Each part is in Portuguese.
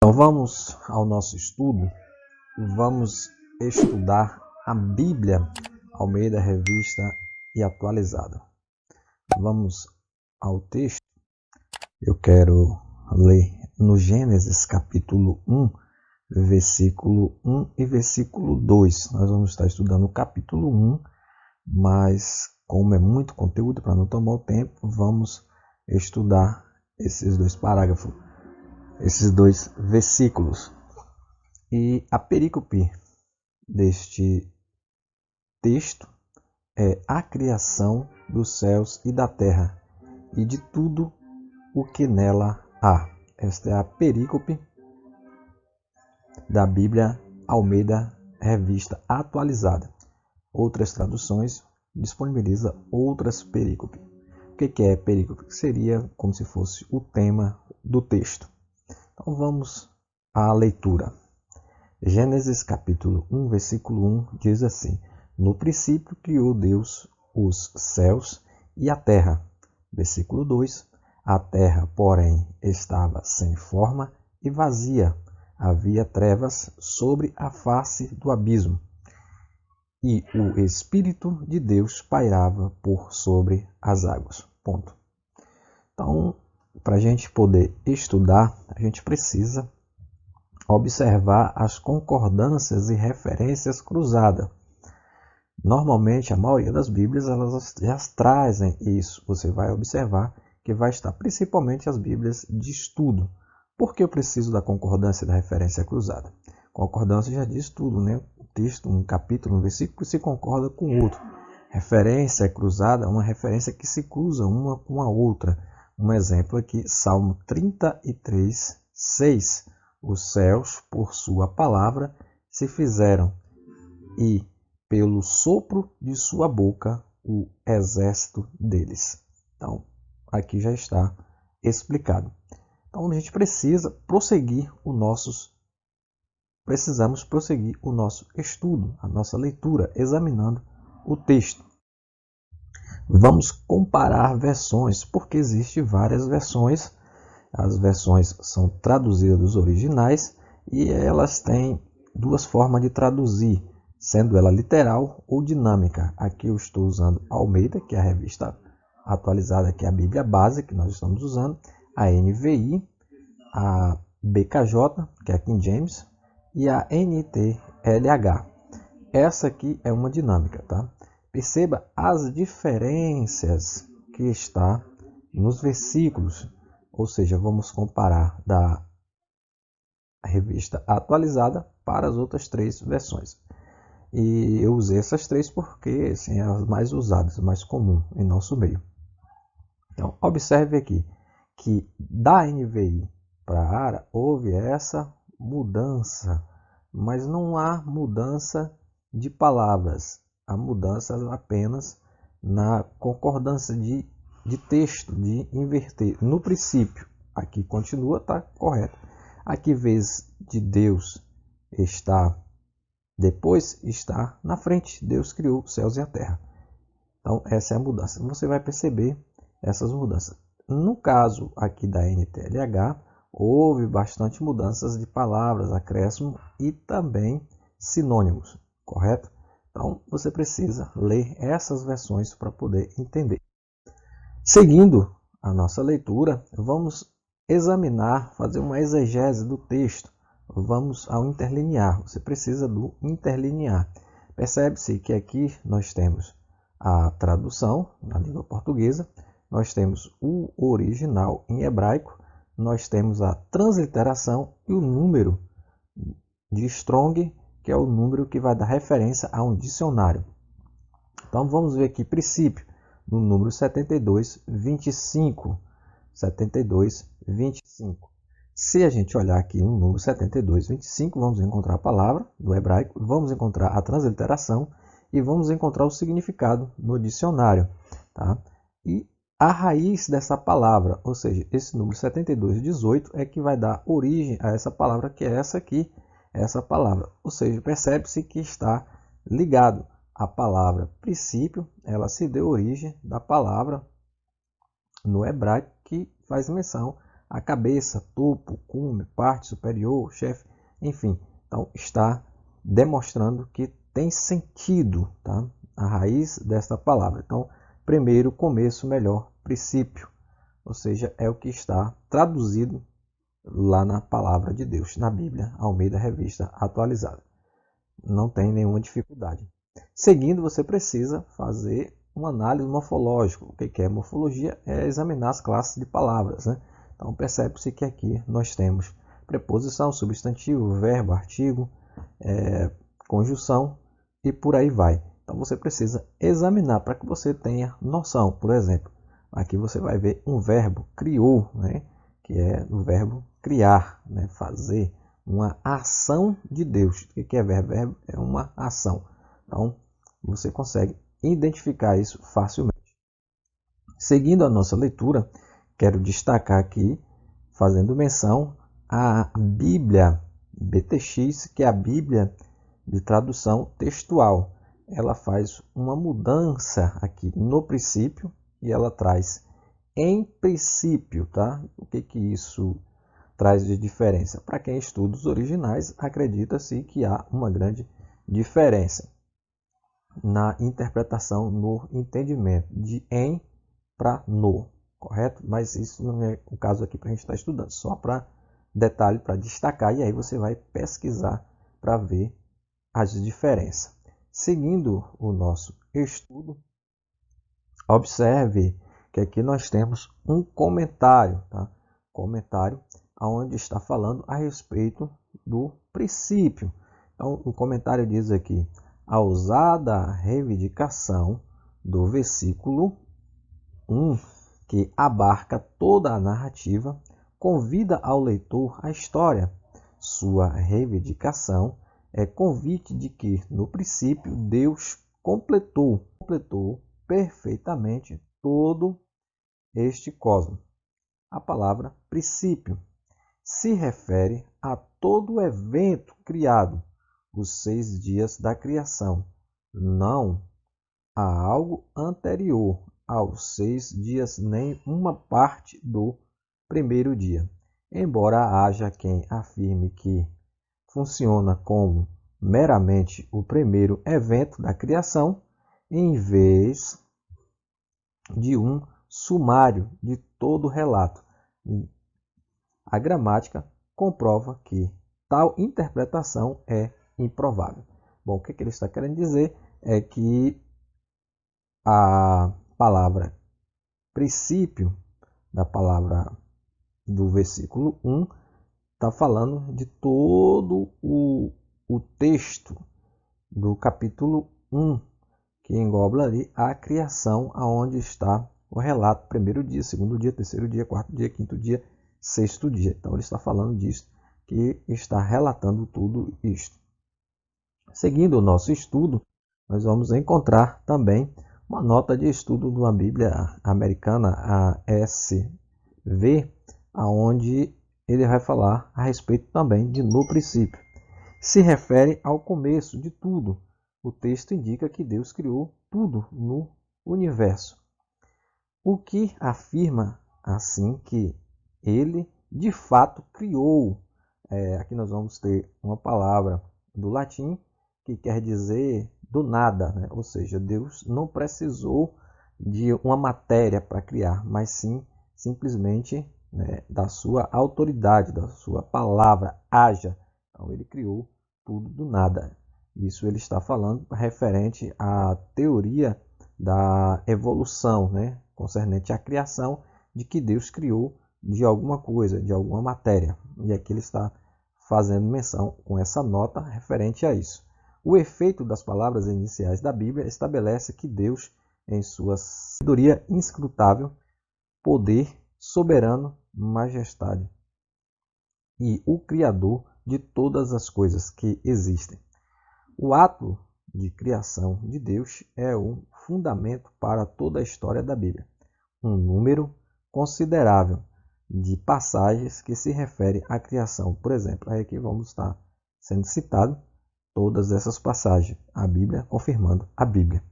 Então vamos ao nosso estudo. Vamos estudar a Bíblia Almeida Revista e Atualizada. Vamos ao texto. Eu quero ler no Gênesis capítulo 1, versículo 1 e versículo 2. Nós vamos estar estudando o capítulo 1, mas como é muito conteúdo, para não tomar o tempo, vamos estudar esses dois parágrafos, esses dois versículos. E a perícope deste texto é a criação dos céus e da terra e de tudo o que nela há. Esta é a perícope da Bíblia Almeida Revista Atualizada. Outras traduções disponibilizam outras perícopes. O que é perícope? Seria como se fosse o tema do texto. Então vamos à leitura. Gênesis capítulo 1, versículo 1 diz assim: No princípio criou Deus os céus e a terra. Versículo 2: A terra, porém, estava sem forma e vazia. Havia trevas sobre a face do abismo. E o Espírito de Deus pairava por sobre as águas. Ponto. Então, para a gente poder estudar, a gente precisa observar as concordâncias e referências cruzadas. Normalmente, a maioria das Bíblias elas já trazem isso. Você vai observar que vai estar principalmente as Bíblias de estudo. Por que eu preciso da concordância e da referência cruzada? Concordância já diz tudo, né? Um texto, um capítulo, um versículo se concorda com o outro. Referência cruzada é uma referência que se cruza uma com a outra. Um exemplo aqui, Salmo 33, 6. Os céus, por sua palavra, se fizeram, e pelo sopro de sua boca, o exército deles. Então, aqui já está explicado. Então, a gente precisamos prosseguir o nosso estudo, a nossa leitura, examinando o texto. Vamos comparar versões, porque existem várias versões. As versões são traduzidas dos originais e elas têm duas formas de traduzir, sendo ela literal ou dinâmica. Aqui eu estou usando a Almeida, que é a revista atualizada, que é a Bíblia base que nós estamos usando, a NVI, a BKJ, que é a King James, e a NTLH. Essa aqui é uma dinâmica, tá? Perceba as diferenças que está nos versículos. Ou seja, vamos comparar da revista atualizada para as outras três versões. E eu usei essas três porque são as mais usadas, as mais comuns em nosso meio. Então, observe aqui que da NVI para a ARA houve essa mudança, mas não há mudança de palavras. Há mudança apenas na concordância de texto, de inverter. No princípio, aqui continua, está correto. Aqui, vez de Deus está depois, está na frente. Deus criou os céus e a terra. Então, essa é a mudança. Você vai perceber essas mudanças. No caso aqui da NTLH, houve bastante mudanças de palavras, acréscimo e também sinônimos, correto? Então, você precisa ler essas versões para poder entender. Seguindo a nossa leitura, vamos examinar, fazer uma exegese do texto. Vamos ao interlinear. Você precisa do interlinear. Percebe-se que aqui nós temos a tradução na língua portuguesa, nós temos o original em hebraico, nós temos a transliteração e o número de Strong, que é o número que vai dar referência a um dicionário. Então vamos ver aqui princípio no número 7225. 7225. Se a gente olhar aqui no número 7225, vamos encontrar a palavra do hebraico, vamos encontrar a transliteração e vamos encontrar o significado no dicionário. Tá? E a raiz dessa palavra, ou seja, esse número 7218 é que vai dar origem a essa palavra, que é essa aqui, essa palavra. Ou seja, percebe-se que está ligado. A palavra princípio, ela se deu origem da palavra no hebraico que faz menção a cabeça, topo, cume, parte superior, chefe, enfim. Então está demonstrando que tem sentido, tá? A raiz desta palavra. Então, primeiro, começo, melhor, princípio. Ou seja, é o que está traduzido lá na palavra de Deus, na Bíblia, Almeida Revista Atualizada. Não tem nenhuma dificuldade. Seguindo, você precisa fazer uma análise morfológica. O que é morfologia? É examinar as classes de palavras, né? Então, percebe-se que aqui nós temos preposição, substantivo, verbo, artigo, conjunção e por aí vai. Então, você precisa examinar para que você tenha noção. Por exemplo, aqui você vai ver um verbo, criou, né? Que é o verbo criar, né? Fazer, uma ação de Deus. O que é verbo? Verbo é uma ação. Então, você consegue identificar isso facilmente. Seguindo a nossa leitura, quero destacar aqui, fazendo menção à Bíblia BTX, que é a Bíblia de tradução textual. Ela faz uma mudança aqui no princípio e ela traz em princípio, tá? O que isso traz de diferença? Para quem estuda os originais, acredita-se que há uma grande diferença na interpretação, no entendimento, de em para no, correto? Mas isso não é o caso aqui para a gente estar estudando, só para detalhe, para destacar, e aí você vai pesquisar para ver as diferenças. Seguindo o nosso estudo, observe que aqui nós temos um comentário, tá? Comentário onde está falando a respeito do princípio. Então, o comentário diz aqui: a ousada reivindicação do versículo 1, que abarca toda a narrativa, convida ao leitor à história. Sua reivindicação é convite de que, no princípio, Deus completou perfeitamente todo este cosmos. A palavra princípio se refere a todo o evento criado, os 6 dias da criação, não a algo anterior aos 6 dias, nem uma parte do primeiro dia. Embora haja quem afirme que funciona como meramente o primeiro evento da criação, em vez de um sumário de todo o relato. A gramática comprova que tal interpretação é improvável. Bom, o que ele está querendo dizer é que a palavra princípio, da palavra do versículo 1, está falando de todo o texto do capítulo 1, que engloba ali a criação, aonde está o relato, primeiro dia, segundo dia, terceiro dia, quarto dia, quinto dia, sexto dia. Então ele está falando disso, que está relatando tudo isto. Seguindo o nosso estudo, nós vamos encontrar também uma nota de estudo de uma Bíblia americana, a SV, aonde ele vai falar a respeito também de no princípio. Se refere ao começo de tudo. O texto indica que Deus criou tudo no universo, o que afirma assim que ele de fato criou. Aqui nós vamos ter uma palavra do latim que quer dizer do nada, né? Ou seja, Deus não precisou de uma matéria para criar, mas sim simplesmente, né, da sua autoridade, da sua palavra, haja. Então ele criou tudo do nada. Isso ele está falando referente à teoria da evolução, né, concernente à criação, de que Deus criou de alguma coisa, de alguma matéria. E aqui ele está fazendo menção com essa nota referente a isso. O efeito das palavras iniciais da Bíblia estabelece que Deus, em sua sabedoria inscrutável, poder soberano, majestade, e o Criador de todas as coisas que existem. O ato de criação de Deus é o fundamento para toda a história da Bíblia. Um número considerável de passagens que se refere à criação. Por exemplo, aqui vamos estar sendo citado todas essas passagens, a Bíblia confirmando a Bíblia.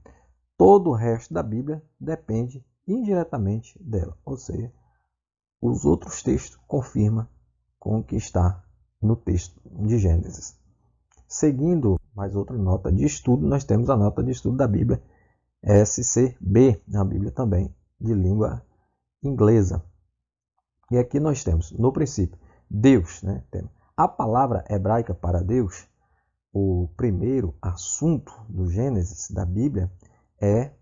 Todo o resto da Bíblia depende indiretamente dela, ou seja, os outros textos confirmam com o que está no texto de Gênesis. Seguindo mais outra nota de estudo, nós temos a nota de estudo da Bíblia SCB, a Bíblia também de língua inglesa. E aqui nós temos, no princípio, Deus. A palavra hebraica para Deus, o primeiro assunto do Gênesis da Bíblia, é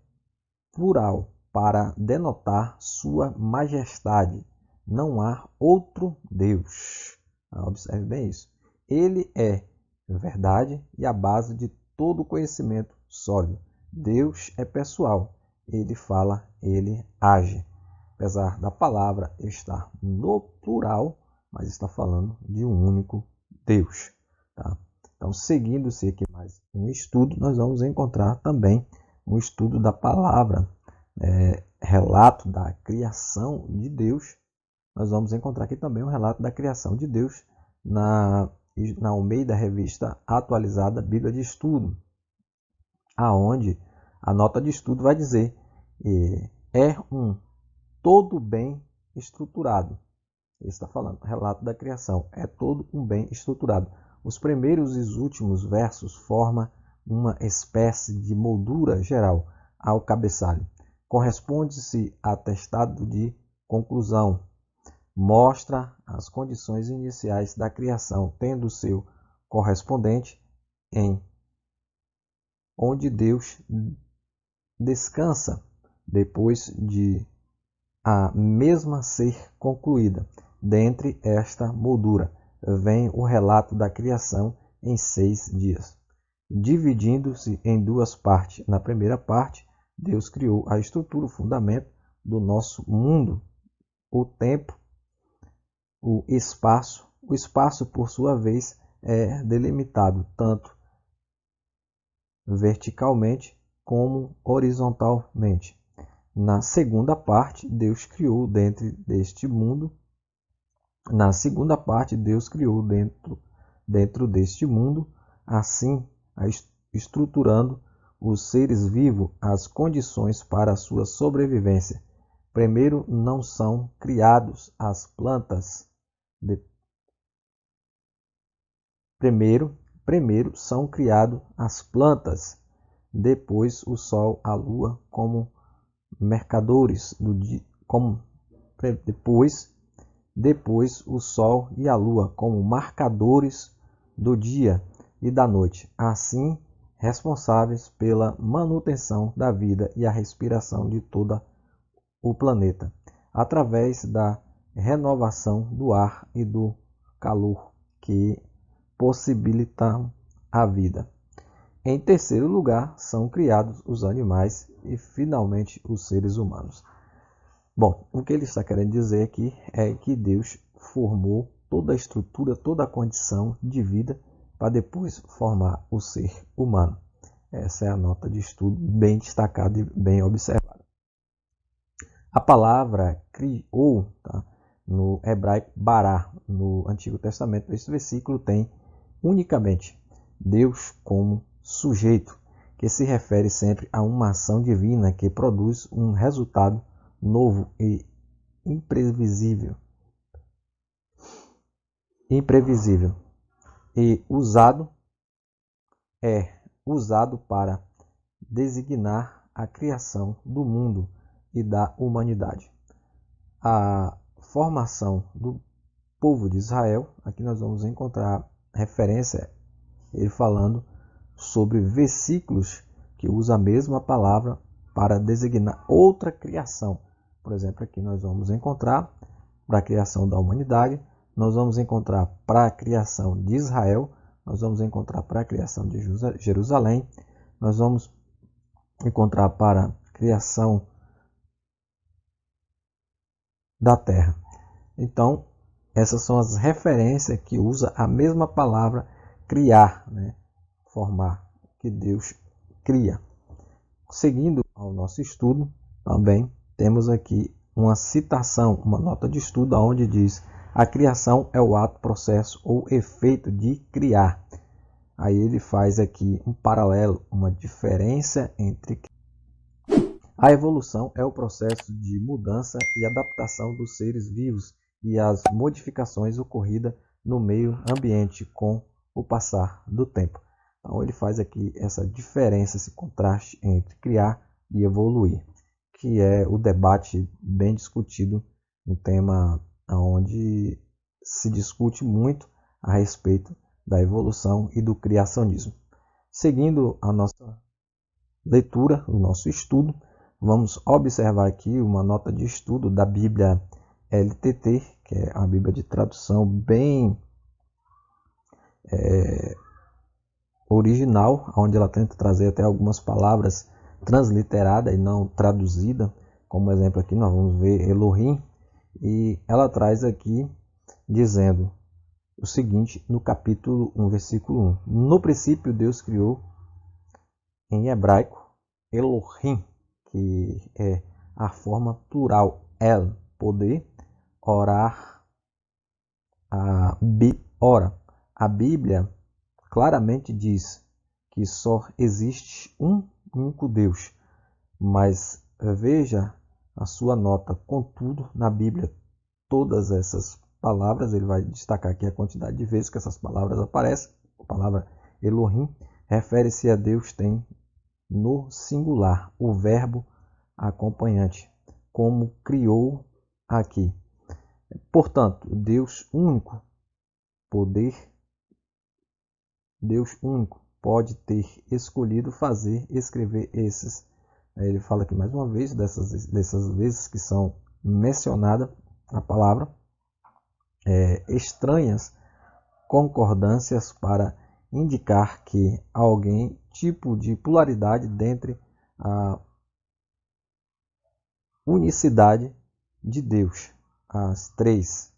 plural, para denotar sua majestade. Não há outro Deus. Observe bem isso. Ele é verdade e a base de todo conhecimento sólido. Deus é pessoal. Ele fala, ele age. Apesar da palavra estar no plural, mas está falando de um único Deus. Tá? Então, seguindo-se aqui mais um estudo, nós vamos encontrar também um estudo da palavra, relato da criação de Deus. Nós vamos encontrar aqui também um relato da criação de Deus na Almeida Revista Atualizada Bíblia de Estudo, aonde a nota de estudo vai dizer é um todo bem estruturado. Ele está falando, relato da criação, é todo um bem estruturado. Os primeiros e os últimos versos formam uma espécie de moldura geral ao cabeçalho. Corresponde-se a atestado de conclusão. Mostra as condições iniciais da criação, tendo seu correspondente em onde Deus descansa depois de a mesma ser concluída. Dentre esta moldura vem o relato da criação em 6 dias, dividindo-se em duas partes. Na primeira parte, Deus criou a estrutura, o fundamento do nosso mundo, o tempo, o espaço. O espaço, por sua vez, é delimitado tanto verticalmente como horizontalmente. Na segunda parte, Deus criou dentro deste mundo. Na segunda parte, Deus criou dentro deste mundo, assim estruturando os seres vivos as condições para a sua sobrevivência. Primeiro não são criados as plantas. Primeiro são criados as plantas, depois o sol, a lua como mercadores do dia, depois o sol e a lua como marcadores do dia e da noite, assim responsáveis pela manutenção da vida e a respiração de todo o planeta, através da renovação do ar e do calor que possibilitam a vida. Em terceiro lugar, são criados os animais e, finalmente, os seres humanos. Bom, o que ele está querendo dizer aqui é que Deus formou toda a estrutura, toda a condição de vida para depois formar o ser humano. Essa é a nota de estudo bem destacada e bem observada. A palavra criou, tá? No hebraico bará, no Antigo Testamento, esse versículo tem unicamente Deus como sujeito, que se refere sempre a uma ação divina que produz um resultado novo e imprevisível e usado para designar a criação do mundo e da humanidade. A formação do povo de Israel, aqui nós vamos encontrar referência, ele falando sobre versículos que usam a mesma palavra para designar outra criação. Por exemplo, aqui nós vamos encontrar para a criação da humanidade, nós vamos encontrar para a criação de Israel, nós vamos encontrar para a criação de Jerusalém, nós vamos encontrar para a criação da terra. Então, essas são as referências que usa a mesma palavra criar, formar, que Deus cria. Seguindo ao nosso estudo, também temos aqui uma citação, uma nota de estudo, onde diz: a criação é o ato, processo ou efeito de criar. Aí ele faz aqui um paralelo, uma diferença entre A evolução é o processo de mudança e adaptação dos seres vivos e as modificações ocorridas no meio ambiente com o passar do tempo. Então ele faz aqui essa diferença, esse contraste entre criar e evoluir, que é o debate bem discutido, um tema onde se discute muito a respeito da evolução e do criacionismo. Seguindo a nossa leitura, o nosso estudo, vamos observar aqui uma nota de estudo da Bíblia LTT, que é a Bíblia de tradução bem original, onde ela tenta trazer até algumas palavras transliteradas e não traduzidas. Como exemplo aqui nós vamos ver Elohim, e ela traz aqui dizendo o seguinte no capítulo 1, versículo 1. No princípio Deus criou, em hebraico, Elohim, que é a forma plural El, poder, orar, ora. A Bíblia claramente diz que só existe um único Deus, mas veja a sua nota. Contudo, na Bíblia, todas essas palavras, ele vai destacar aqui a quantidade de vezes que essas palavras aparecem. A palavra Elohim refere-se a Deus tem no singular o verbo acompanhante, como criou aqui. Portanto, Deus único, poder, Deus único pode ter escolhido fazer, escrever esses. Ele fala aqui mais uma vez dessas vezes que são mencionadas a palavra, estranhas concordâncias para indicar que há alguém tipo de pluralidade dentre a unicidade de Deus, as três.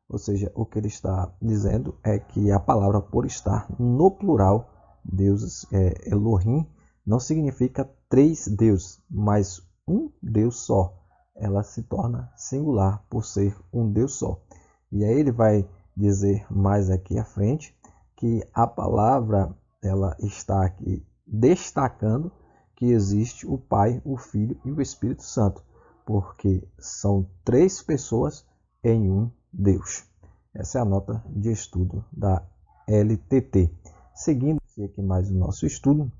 Ou seja, o que ele está dizendo é que a palavra por estar no plural, deuses, Elohim, não significa três deuses, mas um Deus só. Ela se torna singular por ser um Deus só. E aí ele vai dizer mais aqui à frente que a palavra ela está aqui destacando que existe o Pai, o Filho e o Espírito Santo, porque são três pessoas em um Deus. Essa é a nota de estudo da LTT. Seguindo aqui mais o nosso estudo,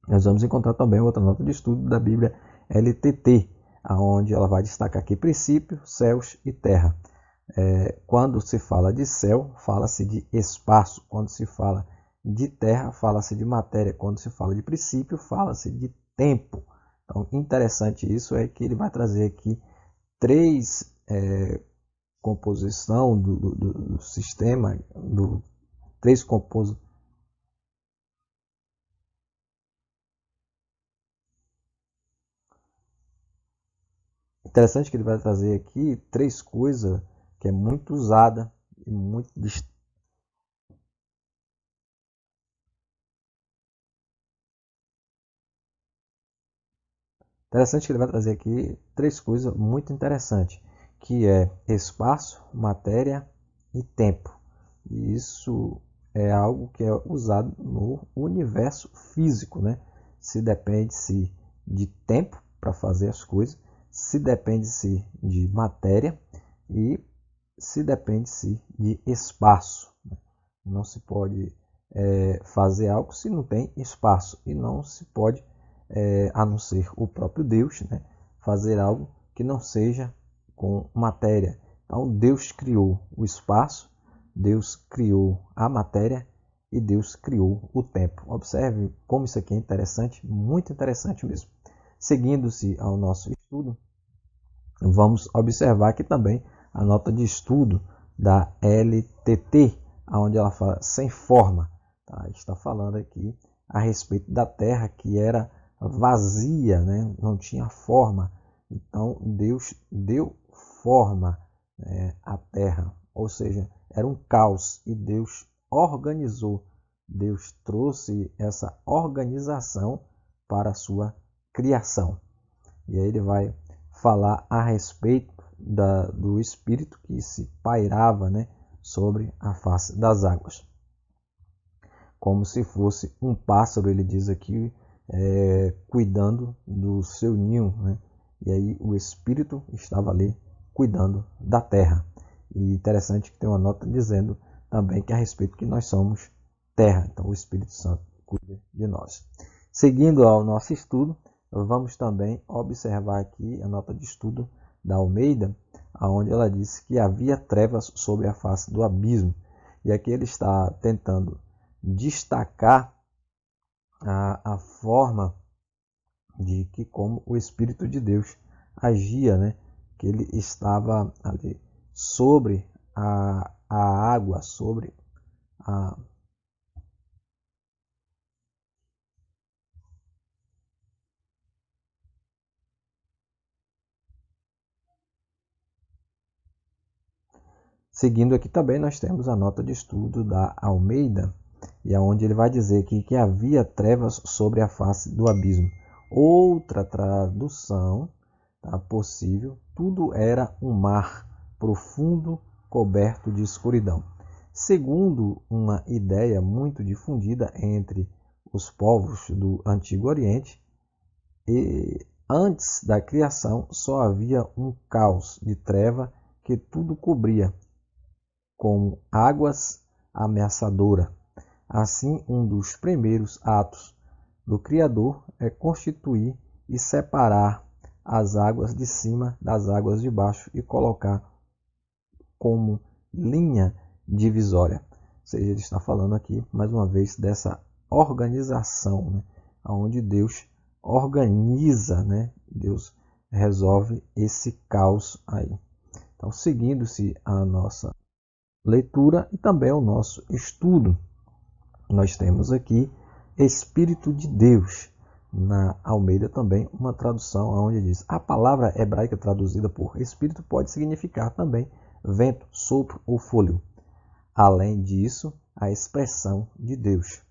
nós vamos encontrar também outra nota de estudo da Bíblia LTT, onde ela vai destacar aqui princípio, céus e terra. Quando se fala de céu, fala-se de espaço. Quando se fala de terra, fala-se de matéria. Quando se fala de princípio, fala-se de tempo. Então, interessante isso é que ele vai trazer aqui três composição do sistema, três composições. Interessante que ele vai trazer aqui três coisas que é muito usada e muito interessante que ele vai trazer aqui três coisas muito interessantes, que é espaço, matéria e tempo. E isso é algo que é usado no universo físico, né? Se depende-se de tempo para fazer as coisas, se depende-se de matéria e se depende-se de espaço. Não se pode fazer algo se não tem espaço, e não se pode, a não ser o próprio Deus, né, fazer algo que não seja com matéria. Então Deus criou o espaço, Deus criou a matéria e Deus criou o tempo. Observe como isso aqui é interessante, muito interessante mesmo. Seguindo-se ao nosso estudo, vamos observar aqui também a nota de estudo da LTT, onde ela fala sem forma. Tá? Está falando aqui a respeito da terra que era vazia, né? Não tinha forma. Então Deus deu forma à terra, ou seja, era um caos e Deus organizou. Deus trouxe essa organização para a sua criação. E aí ele vai falar a respeito do Espírito que se pairava, né, sobre a face das águas. Como se fosse um pássaro, ele diz aqui cuidando do seu ninho, né? E aí o Espírito estava ali cuidando da terra. E interessante que tem uma nota dizendo também que a respeito que nós somos terra. Então o Espírito Santo cuida de nós. Seguindo ao nosso estudo, vamos também observar aqui a nota de estudo da Almeida, onde ela disse que havia trevas sobre a face do abismo. E aqui ele está tentando destacar a forma de que como o Espírito de Deus agia, né? Que ele estava ali sobre a água, sobre a... Seguindo aqui também nós temos a nota de estudo da Almeida, e aonde ele vai dizer que havia trevas sobre a face do abismo. Outra tradução, tá, possível, tudo era um mar profundo coberto de escuridão. Segundo uma ideia muito difundida entre os povos do Antigo Oriente, antes da criação só havia um caos de treva que tudo cobria, como águas ameaçadoras. Assim, um dos primeiros atos do Criador é constituir e separar as águas de cima das águas de baixo e colocar como linha divisória. Ou seja, ele está falando aqui, mais uma vez, dessa organização, né? Onde Deus organiza, né? Deus resolve esse caos aí. Então, seguindo-se a nossa leitura e também o nosso estudo, nós temos aqui Espírito de Deus. Na Almeida também uma tradução onde diz: a palavra hebraica traduzida por Espírito pode significar também vento, sopro ou fôlego. Além disso, a expressão de Deus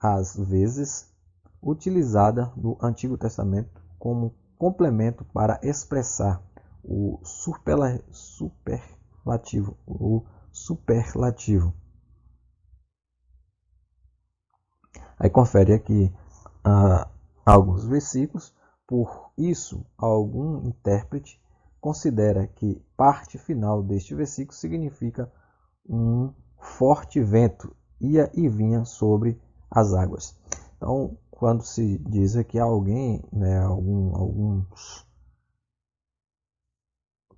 às vezes utilizada no Antigo Testamento como complemento para expressar o superlativo. Aí confere aqui alguns versículos. Por isso, algum intérprete considera que parte final deste versículo significa um forte vento ia e vinha sobre as águas. Então, quando se diz aqui alguém, né, alguns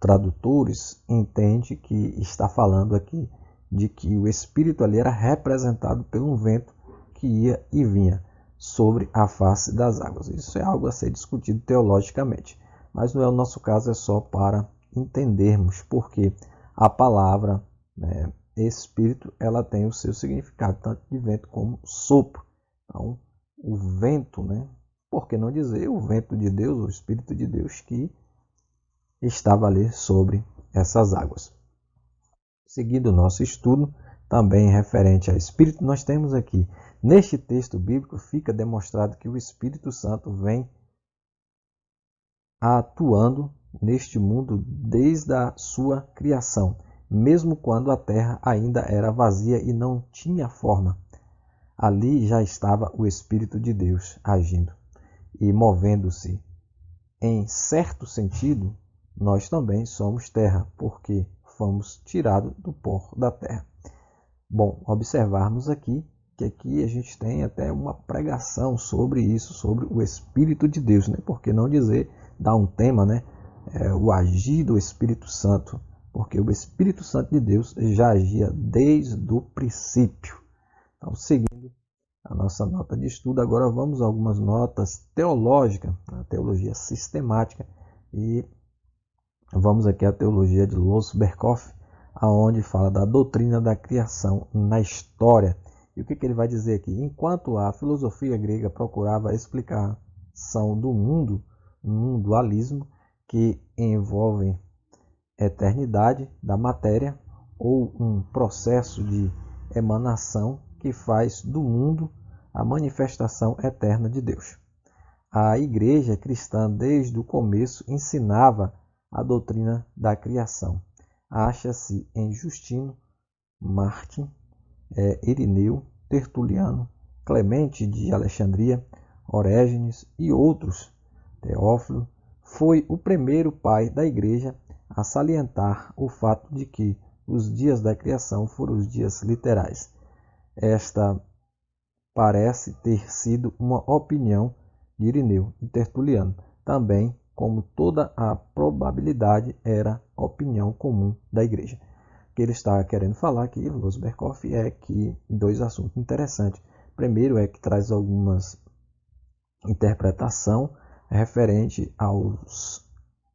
tradutores entende que está falando aqui de que o Espírito ali era representado por um vento que ia e vinha sobre a face das águas. Isso é algo a ser discutido teologicamente, mas não é o nosso caso, é só para entendermos porque a palavra, né, Espírito, ela tem o seu significado, tanto de vento como sopro. Então, o vento, né, por que não dizer o vento de Deus, o Espírito de Deus que estava ali sobre essas águas. Seguindo o nosso estudo, também referente a Espírito, nós temos aqui, neste texto bíblico, fica demonstrado que o Espírito Santo vem atuando neste mundo desde a sua criação, mesmo quando a terra ainda era vazia e não tinha forma. Ali já estava o Espírito de Deus agindo e movendo-se. Em certo sentido, nós também somos terra, porque fomos tirados do pó da terra. Bom, observarmos aqui que aqui a gente tem até uma pregação sobre isso, sobre o Espírito de Deus, né? Por que não dizer, dar um tema, né? O agir do Espírito Santo, porque o Espírito Santo de Deus já agia desde o princípio. Então, seguindo a nossa nota de estudo, agora vamos a algumas notas teológicas, a teologia sistemática, e vamos aqui à teologia de Loos Berkhof, aonde fala da doutrina da criação na história. E o que ele vai dizer aqui? Enquanto a filosofia grega procurava a explicação do mundo, um dualismo que envolve eternidade da matéria ou um processo de emanação que faz do mundo a manifestação eterna de Deus. A igreja cristã, desde o começo, ensinava a doutrina da criação. Acha-se em Justino, Martim, Irineu, Tertuliano, Clemente de Alexandria, Orégenes e outros, Teófilo, foi o primeiro pai da Igreja a salientar o fato de que os dias da criação foram os dias literais. Esta parece ter sido uma opinião de Irineu e Tertuliano, também, como toda a probabilidade, era opinião comum da Igreja. O que ele está querendo falar aqui, Louis Berkhoff, é que dois assuntos interessantes. Primeiro é que traz algumas interpretação referente aos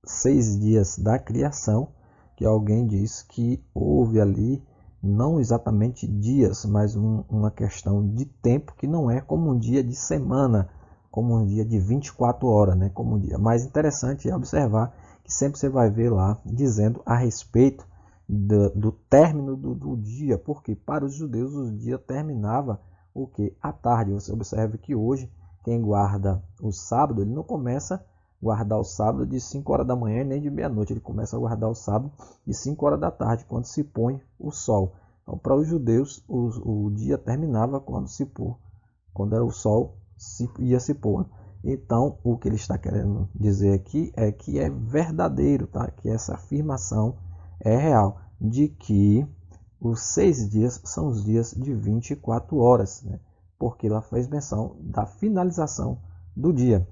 6 dias da criação, que alguém diz que houve ali não exatamente dias, mas uma questão de tempo que não é como um dia de semana, como um dia de 24 horas, né? Como um dia. Mais interessante é observar que sempre você vai ver lá dizendo a respeito do término do dia, porque para os judeus o dia terminava o que? À tarde. Você observa que hoje quem guarda o sábado, ele não começa a guardar o sábado de 5 horas da manhã nem de meia-noite, ele começa a guardar o sábado de 5 horas da tarde, quando se põe o sol. Então, para os judeus, o dia terminava quando era o sol ia se pôr. Então, o que ele está querendo dizer aqui é que é verdadeiro, tá? Que essa afirmação é real, de que os 6 dias são os dias de 24 horas, né? Porque ela fez menção da finalização do dia.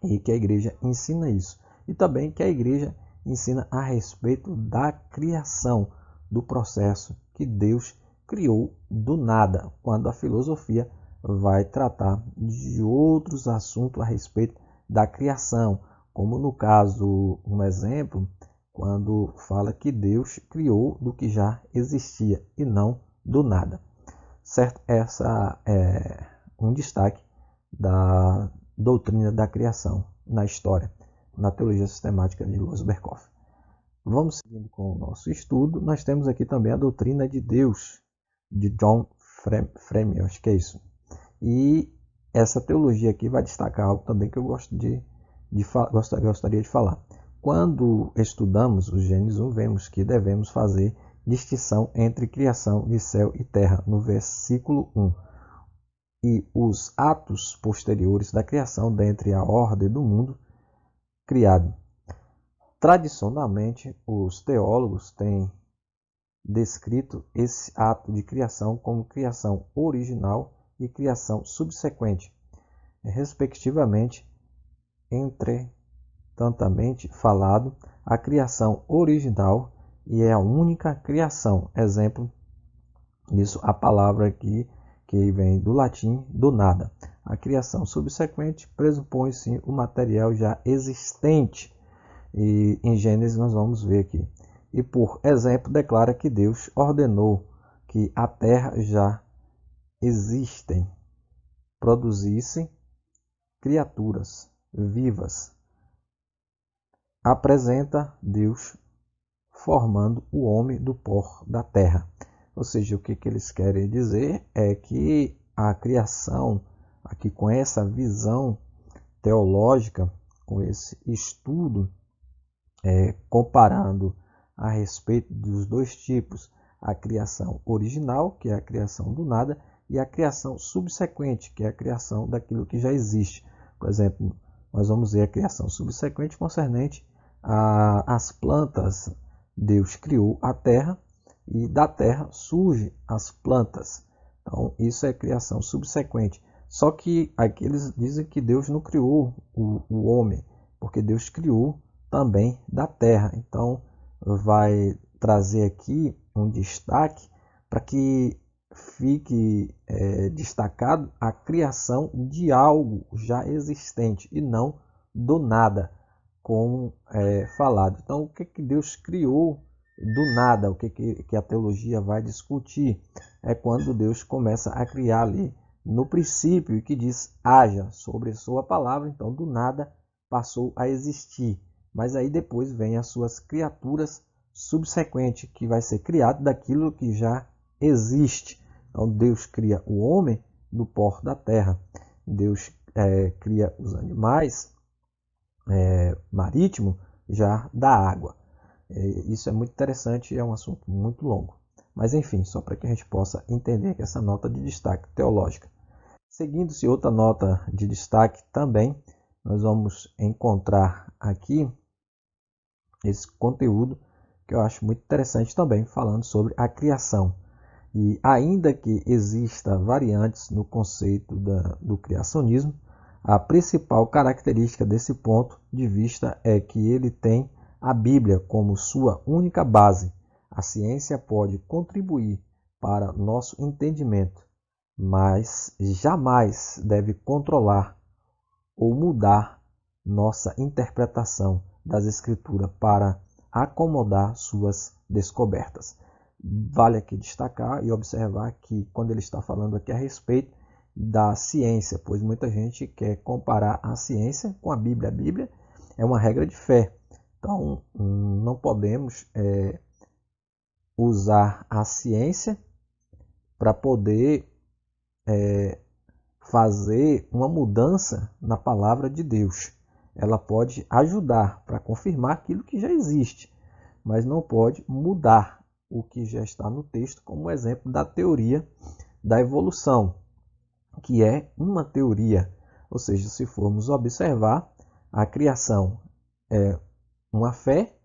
E que a igreja ensina isso. E também que a igreja ensina a respeito da criação, do processo que Deus criou do nada, quando a filosofia vai tratar de outros assuntos a respeito da criação, como no caso, um exemplo, quando fala que Deus criou do que já existia e não do nada. Certo? Essa é um destaque da doutrina da criação na história, na teologia sistemática de Louis Berkhoff. Vamos seguindo com o nosso estudo. Nós temos aqui também a doutrina de Deus, de John Frame, acho que é isso. E essa teologia aqui vai destacar algo também que eu gostaria de falar. Quando estudamos o Gênesis 1, vemos que devemos fazer distinção entre criação de céu e terra, no versículo 1, e os atos posteriores da criação dentre a ordem do mundo criado. Tradicionalmente, os teólogos têm descrito esse ato de criação como criação original e criação subsequente, respectivamente. Entretantamente falado, a criação original e é a única criação. Exemplo disso, a palavra aqui que vem do latim, do nada. A criação subsequente pressupõe sim o material já existente. E em Gênesis nós vamos ver aqui. E por exemplo, declara que Deus ordenou que a terra já existem, produzissem criaturas vivas. Apresenta Deus formando o homem do pó da terra. Ou seja, o que eles querem dizer é que a criação, aqui com essa visão teológica, com esse estudo, comparando a respeito dos dois tipos, a criação original, que é a criação do nada, e a criação subsequente, que é a criação daquilo que já existe. Por exemplo, nós vamos ver a criação subsequente concernente às plantas. Deus criou a terra e da terra surgem as plantas. Então, isso é criação subsequente. Só que aqui eles dizem que Deus não criou o homem, porque Deus criou também da terra. Então, vai trazer aqui um destaque para que fique destacado a criação de algo já existente e não do nada, como falado. Então, o que Deus criou do nada, o que a teologia vai discutir, é quando Deus começa a criar ali no princípio, que diz haja sobre sua palavra, então do nada passou a existir. Mas aí depois vem as suas criaturas subsequentes, que vai ser criado daquilo que já existe. Então Deus cria o homem do pó da terra. Deus cria os animais marítimos já da água. Isso é muito interessante e é um assunto muito longo. Mas enfim, só para que a gente possa entender essa nota de destaque teológica. Seguindo-se outra nota de destaque também, nós vamos encontrar aqui esse conteúdo que eu acho muito interessante também, falando sobre a criação. E ainda que exista variantes no conceito do criacionismo, a principal característica desse ponto de vista é que ele tem a Bíblia como sua única base. A ciência pode contribuir para nosso entendimento, mas jamais deve controlar ou mudar nossa interpretação das Escrituras para acomodar suas descobertas. Vale aqui destacar e observar que quando ele está falando aqui a respeito da ciência, pois muita gente quer comparar a ciência com a Bíblia. A Bíblia é uma regra de fé, então não podemos usar a ciência para poder fazer uma mudança na palavra de Deus. Ela pode ajudar para confirmar aquilo que já existe, mas não pode mudar o que já está no texto, como exemplo da teoria da evolução, que é uma teoria. Ou seja, se formos observar, a criação é uma fé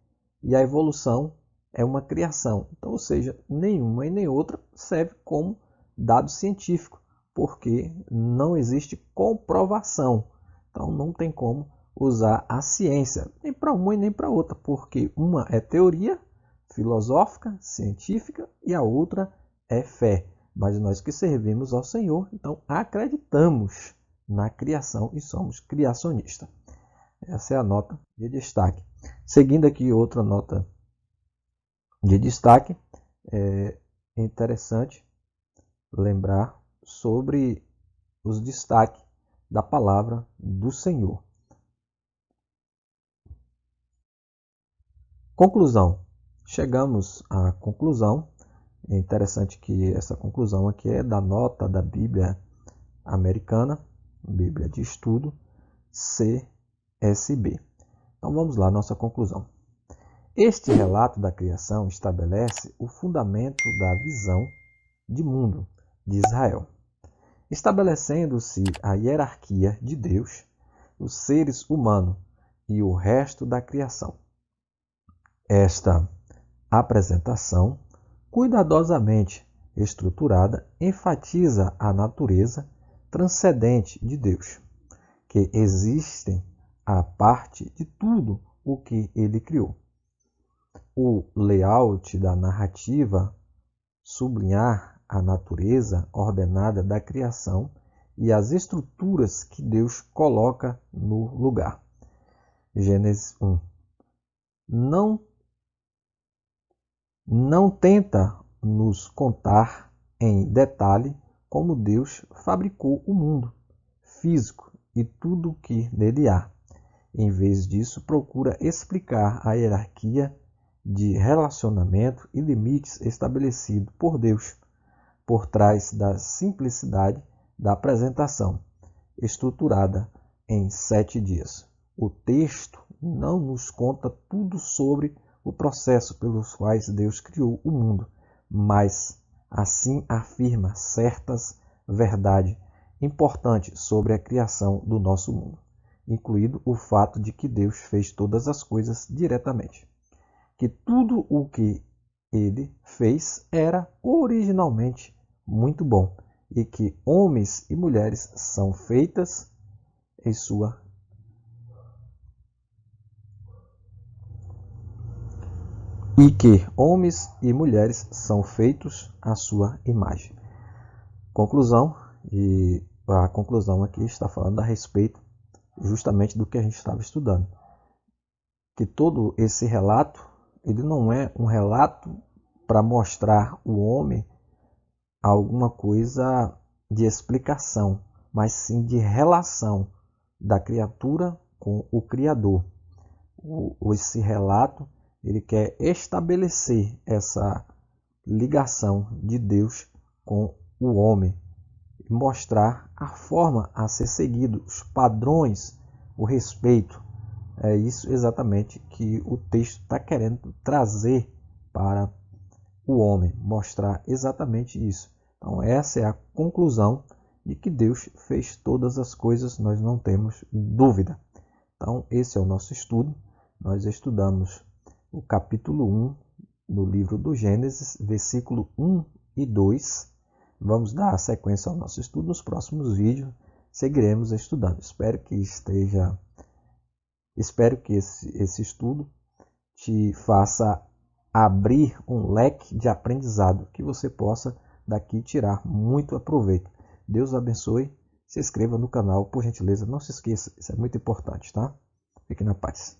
e a evolução é uma criação. Então, ou seja, nenhuma e nem outra serve como dado científico, porque não existe comprovação. Então, não tem como usar a ciência, nem para uma e nem para outra, porque uma é teoria filosófica, científica, e a outra é fé. Mas nós que servimos ao Senhor, então acreditamos na criação e somos criacionistas. Essa é a nota de destaque. Seguindo aqui outra nota de destaque, é interessante lembrar sobre os destaques da palavra do Senhor. Conclusão. Chegamos à conclusão. É interessante que essa conclusão aqui é da nota da Bíblia Americana, Bíblia de Estudo, CSB. Então vamos lá, nossa conclusão. Este relato da criação estabelece o fundamento da visão de mundo de Israel, estabelecendo-se a hierarquia de Deus, os seres humanos e o resto da criação. Esta apresentação, cuidadosamente estruturada, enfatiza a natureza transcendente de Deus, que existe a parte de tudo o que ele criou. O layout da narrativa sublinhar a natureza ordenada da criação e as estruturas que Deus coloca no lugar. Gênesis 1. Não tenta nos contar em detalhe como Deus fabricou o mundo físico e tudo o que nele há. Em vez disso, procura explicar a hierarquia de relacionamento e limites estabelecido por Deus, por trás da simplicidade da apresentação, estruturada em 7 dias. O texto não nos conta tudo sobre o processo pelos quais Deus criou o mundo, mas assim afirma certas verdades importantes sobre a criação do nosso mundo, incluído o fato de que Deus fez todas as coisas diretamente, que tudo o que ele fez era originalmente muito bom e que homens e mulheres são feitas em sua são feitos à sua imagem. Conclusão, e a conclusão aqui está falando a respeito justamente do que a gente estava estudando. Que todo esse relato, ele não é um relato para mostrar o homem alguma coisa de explicação, mas sim de relação da criatura com o Criador. Esse relato ele quer estabelecer essa ligação de Deus com o homem, mostrar a forma a ser seguido, os padrões, o respeito. É isso exatamente que o texto está querendo trazer para o homem, mostrar exatamente isso. Então essa é a conclusão de que Deus fez todas as coisas, nós não temos dúvida. Então, esse é o nosso estudo. Nós estudamos o capítulo 1 do livro do Gênesis, versículo 1 e 2. Vamos dar sequência ao nosso estudo. Nos próximos vídeos seguiremos estudando. Espero que esse estudo te faça abrir um leque de aprendizado, que você possa daqui tirar muito proveito. Deus abençoe. Se inscreva no canal, por gentileza. Não se esqueça, isso é muito importante, tá? Fique na paz.